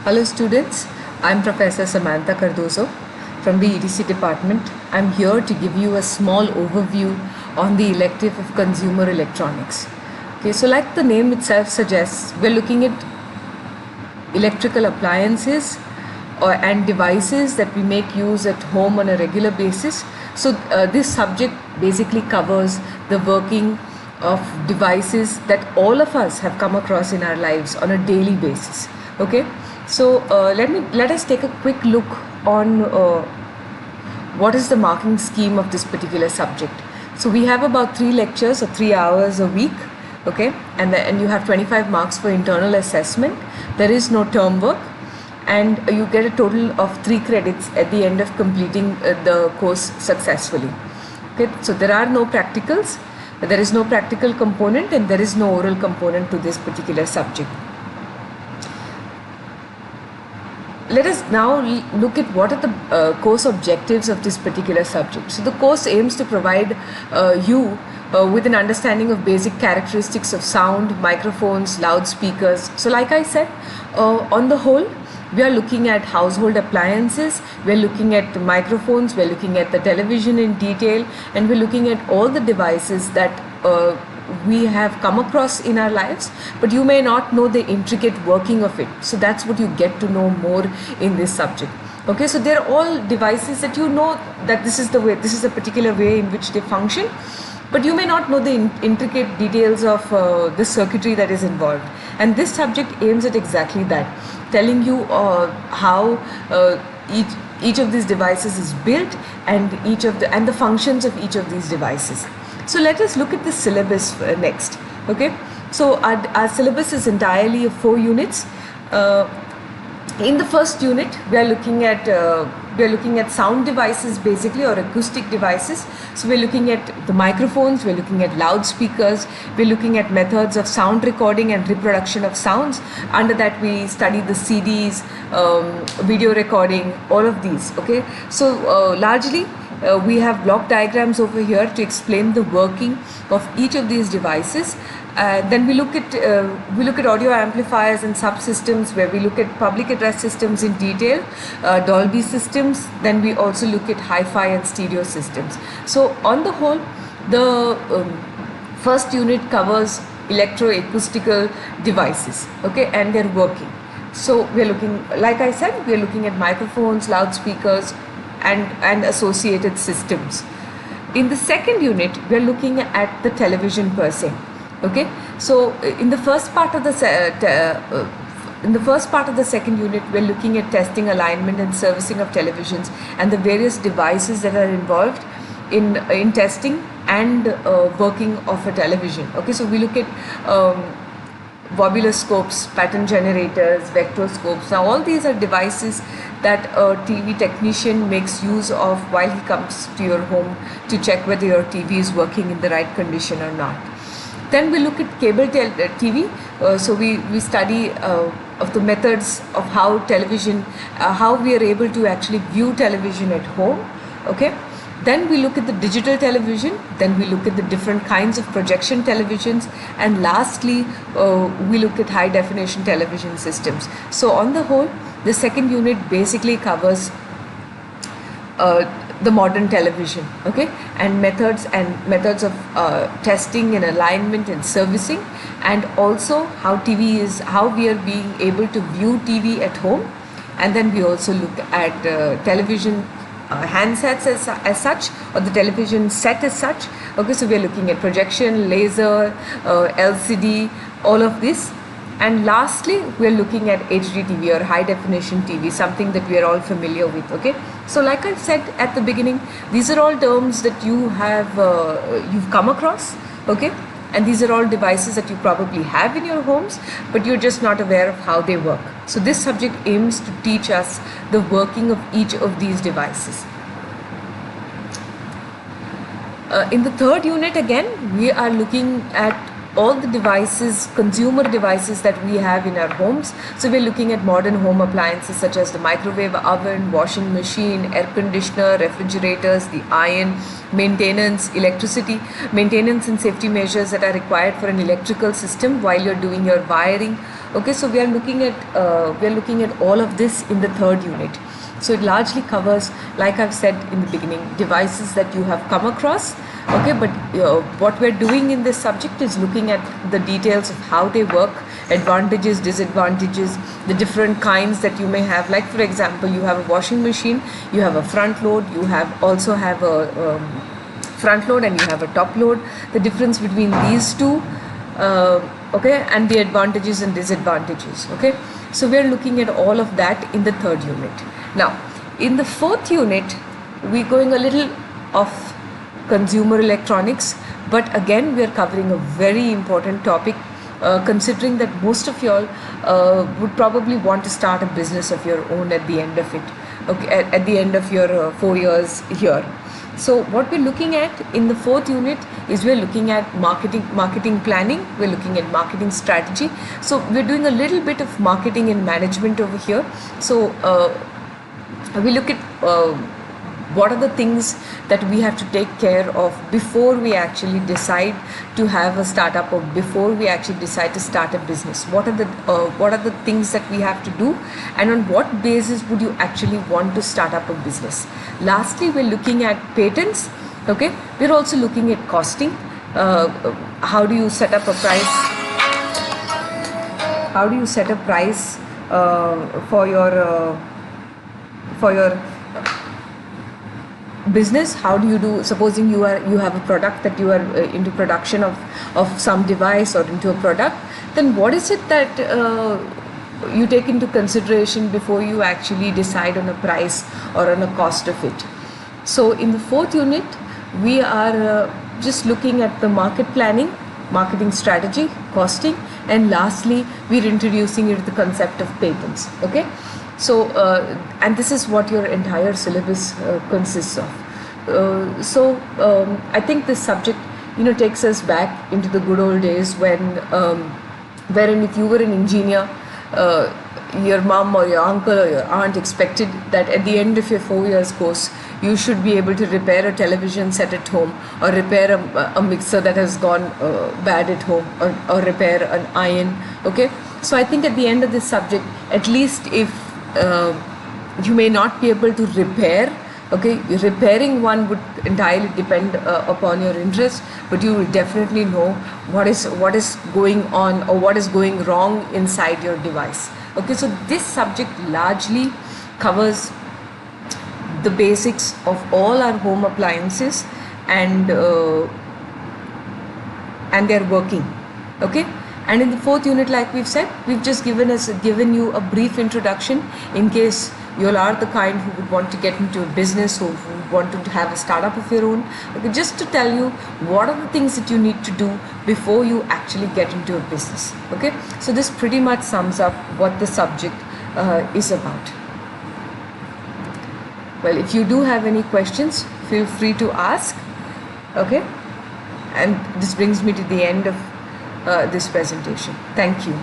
Hello students, I'm Professor Samantha Cardozo from the EDC department. I'm here to give you a small overview on the elective of consumer electronics. Okay, so like the name itself suggests, we're looking at electrical appliances and devices that we make use at home on a regular basis. So this subject basically covers the working of devices that all of us have come across in our lives on a daily basis. Okay, so let us take a quick look on what is the marking scheme of this particular subject. So we have about 3 lectures or 3 hours a week, okay, and you have 25 marks for internal assessment. There is no term work, and you get a total of 3 credits at the end of completing the course successfully. Okay, so there are no practicals, there is no practical component, and there is no oral component to this particular subject. Let us now look at what are the course objectives of this particular subject. So the course aims to provide you with an understanding of basic characteristics of sound, microphones, loudspeakers. So like I said, on the whole, we are looking at household appliances, we are looking at the microphones, we are looking at the television in detail, and we are looking at all the devices that we have come across in our lives, but you may not know the intricate working of it. So that's what you get to know more in this subject. Okay, so they're all devices that you know that this is the way, this is a particular way in which they function, but you may not know the intricate details of the circuitry that is involved. And this subject aims at exactly that, telling you how each of these devices is built and the functions of each of these devices. So let us look at the syllabus next. Okay, so our syllabus is entirely of 4 units. In the first unit, we are looking at sound devices basically, or acoustic devices. So we're looking at the microphones, we're looking at loudspeakers, we're looking at methods of sound recording and reproduction of sounds. Under that we study the CDs, video recording, all of these. Okay, so largely we have block diagrams over here to explain the working of each of these devices. Then we look at audio amplifiers and subsystems, where we look at public address systems in detail, Dolby systems. Then we also look at hi-fi and stereo systems. So on the whole, the first unit covers electroacoustical devices, okay, and their working. So we are looking, like I said, we are looking at microphones, loudspeakers, and associated systems. In the second unit, we are looking at the television per se. Okay, so in the first part of the second unit, we are looking at testing, alignment, and servicing of televisions and the various devices that are involved in testing and working of a television. Okay, so we look at wobuloscopes, pattern generators, vectorscopes. Now all these are devices that a TV technician makes use of while he comes to your home to check whether your TV is working in the right condition or not. Then we look at cable TV. So we study of the methods of how television, how we are able to actually view television at home. Okay. Then we look at the digital television, then we look at the different kinds of projection televisions, and lastly we look at high definition television systems. So on the whole, the second unit basically covers the modern television, okay, and methods of testing and alignment and servicing, and also how we are being able to view TV at home. And then we also look at television handsets as such, or the television set as such. Okay, so we are looking at projection, laser, LCD, all of this. And lastly, we are looking at HD TV, or high definition TV, something that we are all familiar with. Okay, so like I said at the beginning, these are all terms that you have you've come across. Okay, and these are all devices that you probably have in your homes, but you're just not aware of how they work. So this subject aims to teach us the working of each of these devices. In the third unit, again, we are looking at all the devices, consumer devices that we have in our homes. So we're looking at modern home appliances such as the microwave oven, washing machine, air conditioner, refrigerators, the iron, maintenance, electricity, maintenance and safety measures that are required for an electrical system while you're doing your wiring. Okay, so we are looking at all of this in the third unit. So it largely covers, like I've said in the beginning, devices that you have come across. Okay, but what we're doing in this subject is looking at the details of how they work, advantages, disadvantages, the different kinds that you may have. Like for example, you have a washing machine, you have a front load, you also have a front load, and you have a top load. The difference between these two, okay, and the advantages and disadvantages. Okay, so we're looking at all of that in the third unit. Now, in the fourth unit, we're going a little off consumer electronics, but again we are covering a very important topic, considering that most of y'all would probably want to start a business of your own at the end of it. Okay, at the end of your 4 years here. So what we're looking at in the fourth unit is we're looking at marketing planning, we're looking at marketing strategy. So we're doing a little bit of marketing and management over here. So we look at what are the things that we have to take care of before we actually decide to have a startup, or before we actually decide to start a business. What are the things that we have to do, and on what basis would you actually want to start up a business. Lastly, we're looking at patents. Okay, we're also looking at costing. How do you set up a price? How do you set a price for your business? How do you do, supposing you have a product that you are into production of some device or into a product, then what is it that you take into consideration before you actually decide on a price or on a cost of it. So in the fourth unit, we are just looking at the market planning, marketing strategy, costing, and lastly we're introducing it to the concept of patents. Okay, so and this is what your entire syllabus consists of. I think this subject takes us back into the good old days when wherein if you were an engineer, your mom or your uncle or your aunt expected that at the end of your 4 years course you should be able to repair a television set at home, or repair a mixer that has gone bad at home, or repair an iron. Okay, so I think at the end of this subject, at least if you may not be able to repair, okay, repairing one would entirely depend upon your interest, but you will definitely know what is going on or what is going wrong inside your device. Okay, so this subject largely covers the basics of all our home appliances and their working. Okay, and in the fourth unit, like we've said, we've just given you a brief introduction in case you all are the kind who would want to get into a business, or who would want to have a startup of your own. Okay, just to tell you what are the things that you need to do before you actually get into a business. Okay, so this pretty much sums up what the subject is about. Well, if you do have any questions, feel free to ask. Okay, and this brings me to the end of this presentation. Thank you.